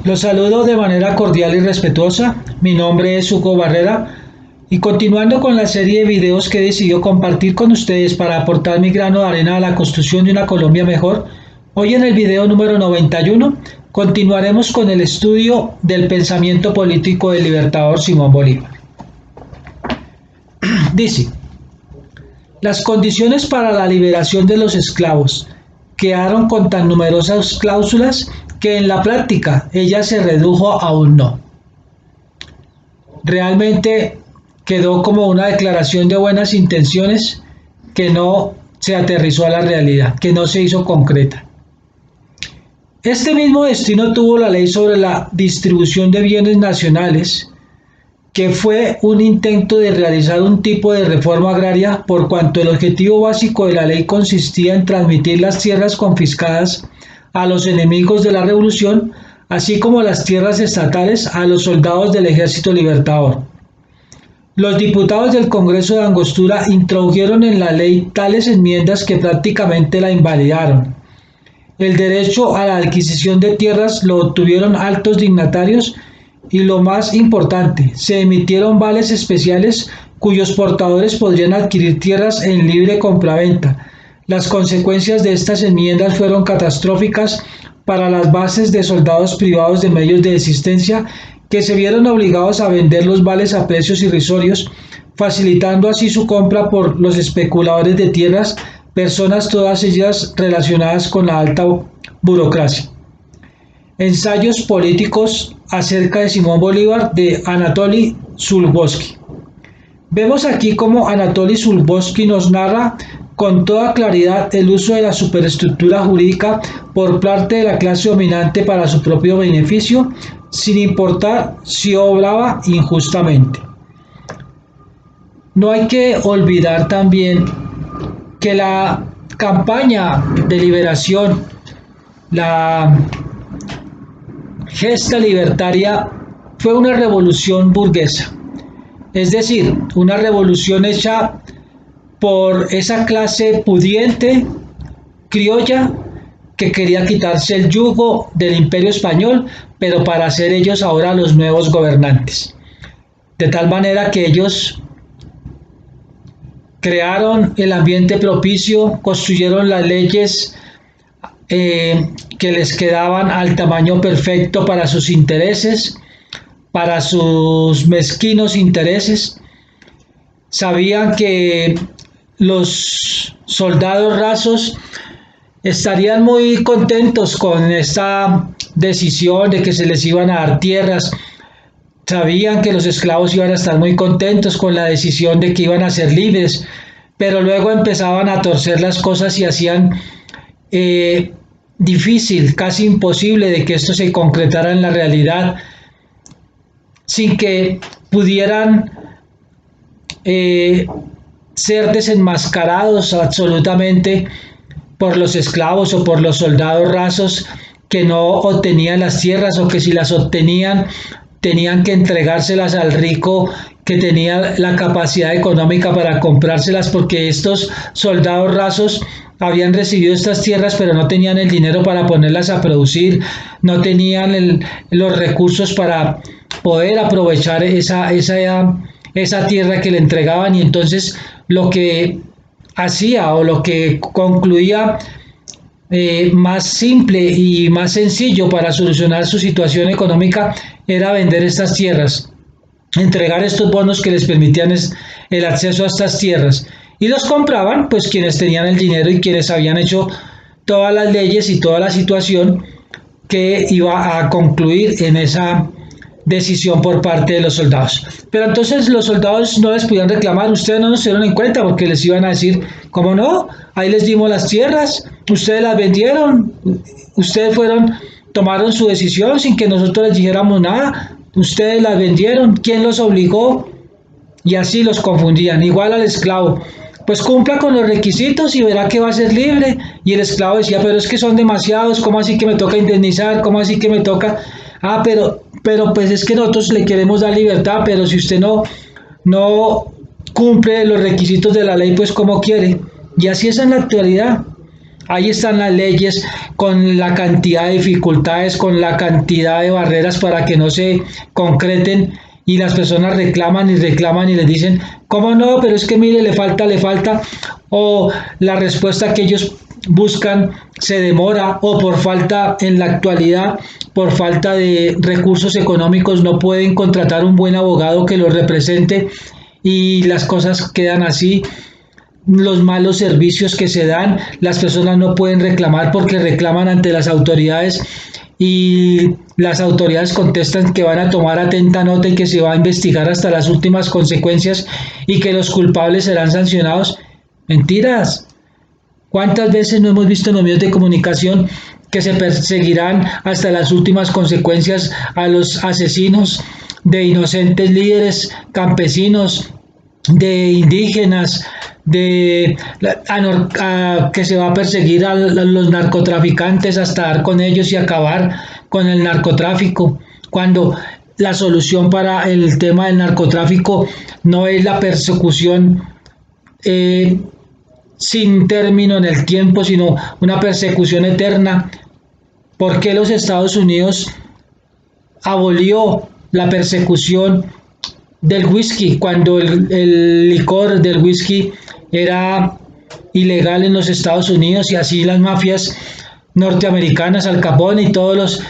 Los saludo de manera cordial y respetuosa. Mi nombre es Hugo Barrera y continuando con la serie de videos que he decidido compartir con ustedes para aportar mi grano de arena a la construcción de una Colombia mejor, hoy en el video número 91 continuaremos con el estudio del pensamiento político del libertador Simón Bolívar. Dice: las condiciones para la liberación de los esclavos quedaron con tan numerosas cláusulas que en la práctica ella se redujo a un no. Realmente quedó como una declaración de buenas intenciones que no se aterrizó a la realidad, que no se hizo concreta. Este mismo destino tuvo la ley sobre la distribución de bienes nacionales, que fue un intento de realizar un tipo de reforma agraria por cuanto el objetivo básico de la ley consistía en transmitir las tierras confiscadas a los enemigos de la revolución, así como las tierras estatales a los soldados del Ejército Libertador. Los diputados del Congreso de Angostura introdujeron en la ley tales enmiendas que prácticamente la invalidaron. El derecho a la adquisición de tierras lo obtuvieron altos dignatarios y, lo más importante, se emitieron vales especiales cuyos portadores podrían adquirir tierras en libre compraventa. Las consecuencias de estas enmiendas fueron catastróficas para las bases de soldados privados de medios de existencia, que se vieron obligados a vender los vales a precios irrisorios, facilitando así su compra por los especuladores de tierras, personas todas ellas relacionadas con la alta burocracia. Ensayos políticos acerca de Simón Bolívar, de Anatoly Zulbovsky. Vemos aquí cómo Anatoly Zulbovsky nos narra con toda claridad el uso de la superestructura jurídica por parte de la clase dominante para su propio beneficio, sin importar si obraba injustamente. No hay que olvidar también que la campaña de liberación, la gesta libertaria, fue una revolución burguesa, es decir, una revolución hecha por esa clase pudiente, criolla, que quería quitarse el yugo del Imperio Español, pero para ser ellos ahora los nuevos gobernantes. De tal manera que ellos crearon el ambiente propicio, construyeron las leyes que les quedaban al tamaño perfecto para sus intereses, para sus mezquinos intereses. Sabían que los soldados rasos estarían muy contentos con esta decisión de que se les iban a dar tierras. Sabían que los esclavos iban a estar muy contentos con la decisión de que iban a ser libres, pero luego empezaban a torcer las cosas y hacían difícil, casi imposible, de que esto se concretara en la realidad, sin que pudieran ser desenmascarados absolutamente por los esclavos o por los soldados rasos que no obtenían las tierras, o que si las obtenían tenían que entregárselas al rico que tenía la capacidad económica para comprárselas, porque estos soldados rasos habían recibido estas tierras pero no tenían el dinero para ponerlas a producir, no tenían los recursos para poder aprovechar esa tierra que le entregaban, y entonces lo que hacía o lo que concluía más simple y más sencillo para solucionar su situación económica era vender estas tierras, entregar estos bonos que les permitían el acceso a estas tierras, y los compraban pues quienes tenían el dinero y quienes habían hecho todas las leyes y toda la situación que iba a concluir en esa decisión por parte de los soldados. Pero entonces los soldados no les podían reclamar: ustedes no nos tuvieron en cuenta, porque les iban a decir: ¿cómo no? Ahí les dimos las tierras, ustedes las vendieron, ustedes tomaron su decisión sin que nosotros les dijéramos nada, ustedes las vendieron, ¿quién los obligó? Y así los confundían. Igual al esclavo: pues cumpla con los requisitos y verá que va a ser libre. Y el esclavo decía: pero es que son demasiados, ¿cómo así que me toca indemnizar? ¿Cómo así que me toca? Pero pues es que nosotros le queremos dar libertad, pero si usted no cumple los requisitos de la ley, pues ¿cómo quiere? Y así es en la actualidad. Ahí están las leyes con la cantidad de dificultades, con la cantidad de barreras para que no se concreten y las personas reclaman y reclaman y les dicen, ¿cómo no? Pero es que mire, le falta, o la respuesta que ellos buscan se demora o por falta en la actualidad, por falta de recursos económicos no pueden contratar un buen abogado que los represente y las cosas quedan así. Los malos servicios que se dan, las personas no pueden reclamar porque reclaman ante las autoridades y las autoridades contestan que van a tomar atenta nota y que se va a investigar hasta las últimas consecuencias y que los culpables serán sancionados. Mentiras. ¿Cuántas veces no hemos visto en los medios de comunicación que se perseguirán hasta las últimas consecuencias a los asesinos de inocentes líderes campesinos, de indígenas, que se va a perseguir a los narcotraficantes hasta dar con ellos y acabar con el narcotráfico, cuando la solución para el tema del narcotráfico no es la persecución sin término en el tiempo, sino una persecución eterna? ¿Por qué los Estados Unidos abolió la persecución del whisky cuando el licor del whisky era ilegal en los Estados Unidos? Y así las mafias norteamericanas, Al Capone y todos los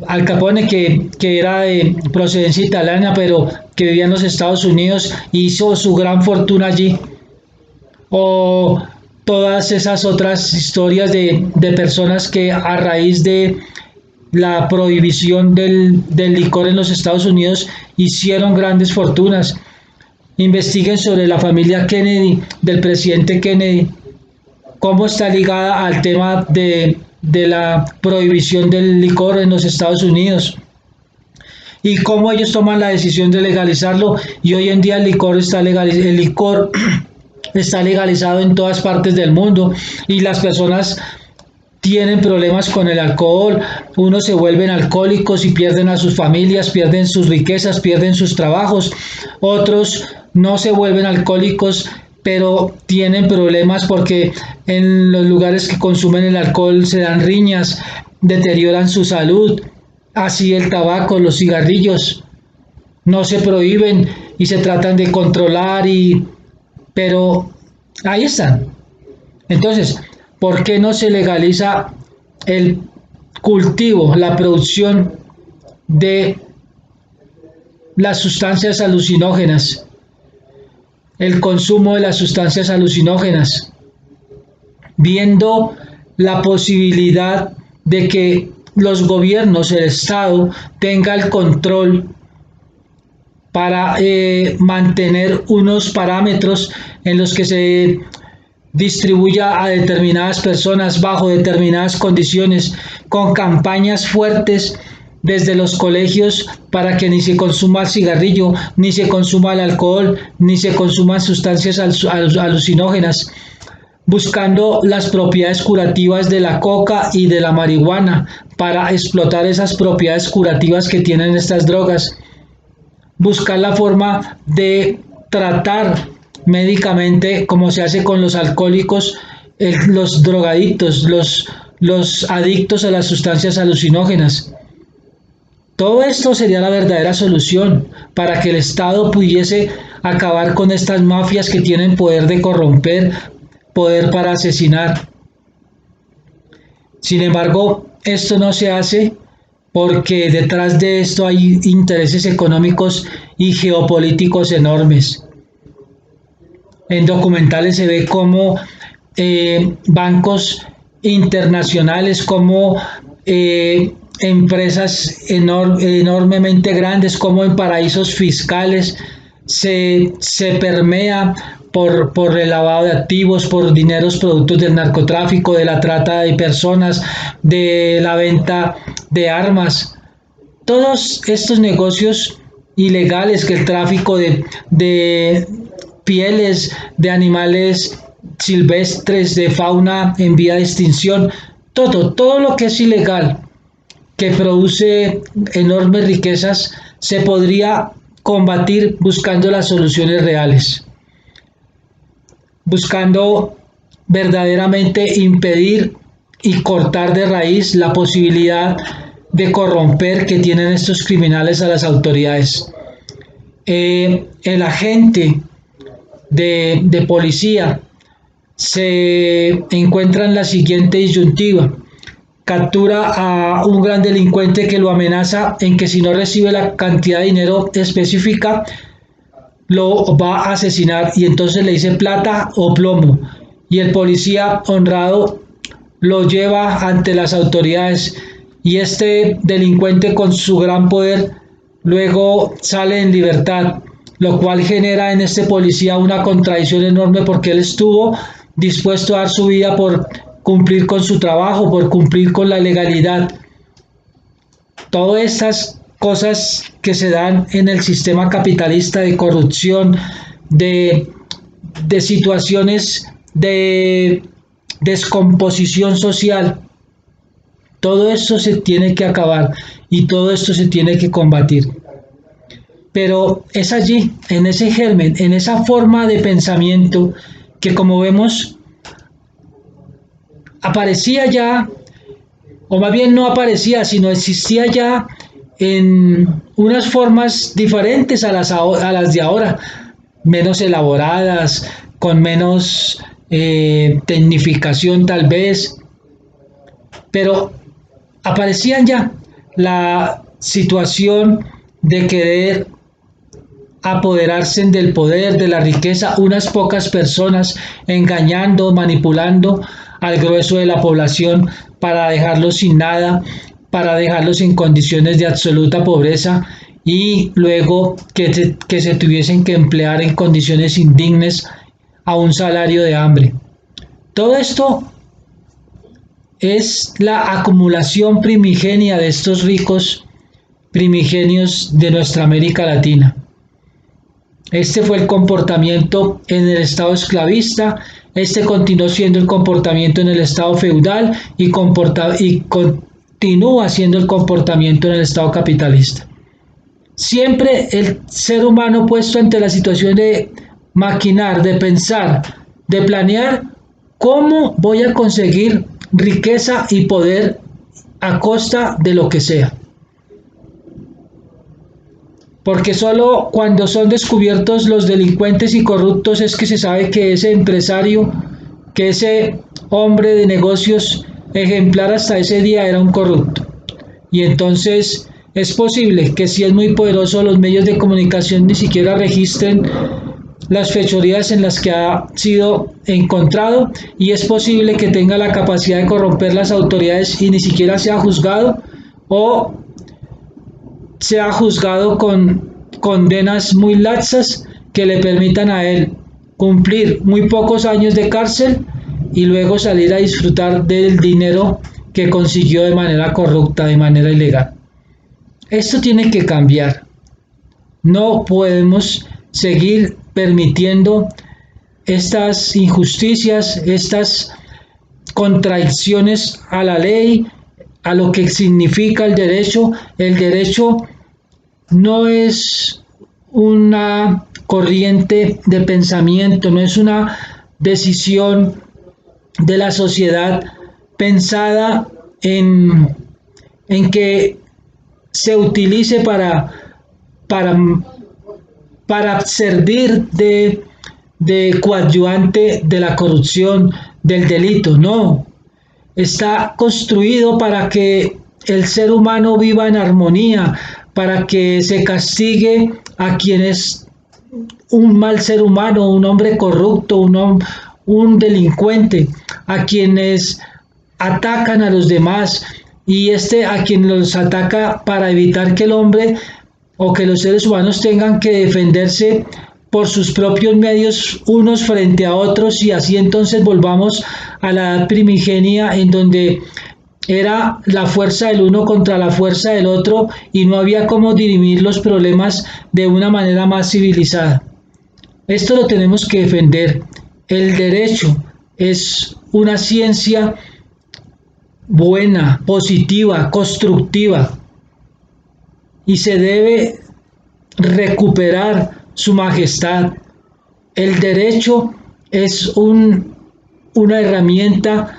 Al Capone que era de procedencia italiana pero que vivía en los Estados Unidos, hizo su gran fortuna allí, o todas esas otras historias de personas que a raíz de la prohibición del licor en los Estados Unidos hicieron grandes fortunas. Investiguen sobre la familia Kennedy, del presidente Kennedy, cómo está ligada al tema de la prohibición del licor en los Estados Unidos y cómo ellos toman la decisión de legalizarlo, y hoy en día el licor está legalizado en todas partes del mundo y las personas tienen problemas con el alcohol, unos se vuelven alcohólicos y pierden a sus familias, pierden sus riquezas, pierden sus trabajos, otros no se vuelven alcohólicos pero tienen problemas porque en los lugares que consumen el alcohol se dan riñas, deterioran su salud. Así el tabaco, los cigarrillos no se prohíben y se tratan de controlar, pero ahí están. Entonces, ¿por qué no se legaliza el cultivo, la producción de las sustancias alucinógenas, el consumo de las sustancias alucinógenas, viendo la posibilidad de que los gobiernos, el Estado, tenga el control para mantener unos parámetros en los que se distribuya a determinadas personas bajo determinadas condiciones, con campañas fuertes desde los colegios para que ni se consuma el cigarrillo, ni se consuma el alcohol, ni se consuman sustancias alucinógenas, buscando las propiedades curativas de la coca y de la marihuana para explotar esas propiedades curativas que tienen estas drogas, buscar la forma de tratar médicamente, como se hace con los alcohólicos, los drogadictos, los adictos a las sustancias alucinógenas. Todo esto sería la verdadera solución para que el Estado pudiese acabar con estas mafias que tienen poder de corromper, poder para asesinar. Sin embargo, esto no se hace porque detrás de esto hay intereses económicos y geopolíticos enormes. En documentales se ve cómo bancos internacionales, como empresas enormemente grandes, como en paraísos fiscales se permea por el lavado de activos, por dineros productos del narcotráfico, de la trata de personas, de la venta de armas. Todos estos negocios ilegales, que el tráfico de pieles de animales silvestres, de fauna en vía de extinción, todo lo que es ilegal, que produce enormes riquezas, se podría combatir buscando las soluciones reales, buscando verdaderamente impedir y cortar de raíz la posibilidad de corromper que tienen estos criminales a las autoridades. El agente de policía se encuentra en la siguiente disyuntiva: captura a un gran delincuente que lo amenaza en que si no recibe la cantidad de dinero específica lo va a asesinar, y entonces le dice plata o plomo, y el policía honrado lo lleva ante las autoridades, y este delincuente con su gran poder luego sale en libertad, lo cual genera en este policía una contradicción enorme, porque él estuvo dispuesto a dar su vida por cumplir con su trabajo, por cumplir con la legalidad. Todas estas cosas que se dan en el sistema capitalista de corrupción, de situaciones de descomposición social, todo esto se tiene que acabar y todo esto se tiene que combatir. Pero es allí, en ese germen, en esa forma de pensamiento que, como vemos, aparecía ya, o más bien no aparecía, sino existía ya en unas formas diferentes a las de ahora, menos elaboradas, con menos tecnificación tal vez, pero aparecían ya la situación de querer apoderarse del poder, de la riqueza, unas pocas personas engañando, manipulando al grueso de la población para dejarlos sin nada, para dejarlos en condiciones de absoluta pobreza, y luego que se tuviesen que emplear en condiciones indignas a un salario de hambre. Todo esto es la acumulación primigenia de estos ricos primigenios de nuestra América Latina. Este fue el comportamiento en el estado esclavista, este continuó siendo el comportamiento en el estado feudal y continúa siendo el comportamiento en el estado capitalista. Siempre el ser humano puesto ante la situación de maquinar, de pensar, de planear cómo voy a conseguir riqueza y poder a costa de lo que sea. Porque solo cuando son descubiertos los delincuentes y corruptos es que se sabe que ese empresario, que ese hombre de negocios ejemplar hasta ese día era un corrupto. Y entonces es posible que, si es muy poderoso, los medios de comunicación ni siquiera registren las fechorías en las que ha sido encontrado, y es posible que tenga la capacidad de corromper las autoridades y ni siquiera sea juzgado, o sea juzgado con condenas muy laxas que le permitan a él cumplir muy pocos años de cárcel y luego salir a disfrutar del dinero que consiguió de manera corrupta, de manera ilegal. Esto tiene que cambiar. No podemos seguir permitiendo estas injusticias, estas contradicciones a la ley, a lo que significa el derecho. El derecho no es una corriente de pensamiento, no es una decisión de la sociedad pensada en que se utilice para, para servir de coadyuvante de la corrupción, del delito. No, está construido para que el ser humano viva en armonía, para que se castigue a quien es un mal ser humano, un hombre corrupto, un delincuente, a quienes atacan a los demás, y a quien los ataca para evitar que el hombre o que los seres humanos tengan que defenderse por sus propios medios unos frente a otros, y así entonces volvamos a la edad primigenia, en donde era la fuerza del uno contra la fuerza del otro y no había cómo dirimir los problemas de una manera más civilizada. Esto lo tenemos que defender. El derecho es una ciencia buena, positiva, constructiva, y se debe recuperar su majestad. El derecho es una herramienta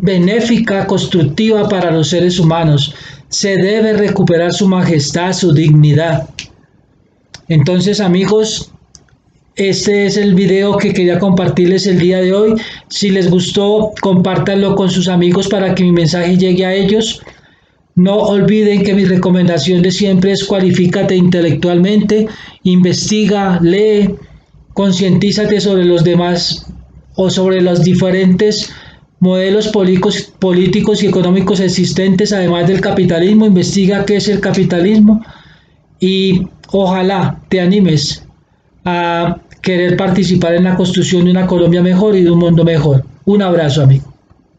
benéfica, constructiva para los seres humanos. Se debe recuperar su majestad, su dignidad. Entonces, amigos, este es el video que quería compartirles el día de hoy. Si les gustó, compártanlo con sus amigos para que mi mensaje llegue a ellos. No olviden que mi recomendación de siempre es cualifícate intelectualmente, investiga, lee, concientízate sobre los demás o sobre los diferentes modelos políticos y económicos existentes, además del capitalismo. Investiga qué es el capitalismo y ojalá te animes a querer participar en la construcción de una Colombia mejor y de un mundo mejor. Un abrazo, amigo.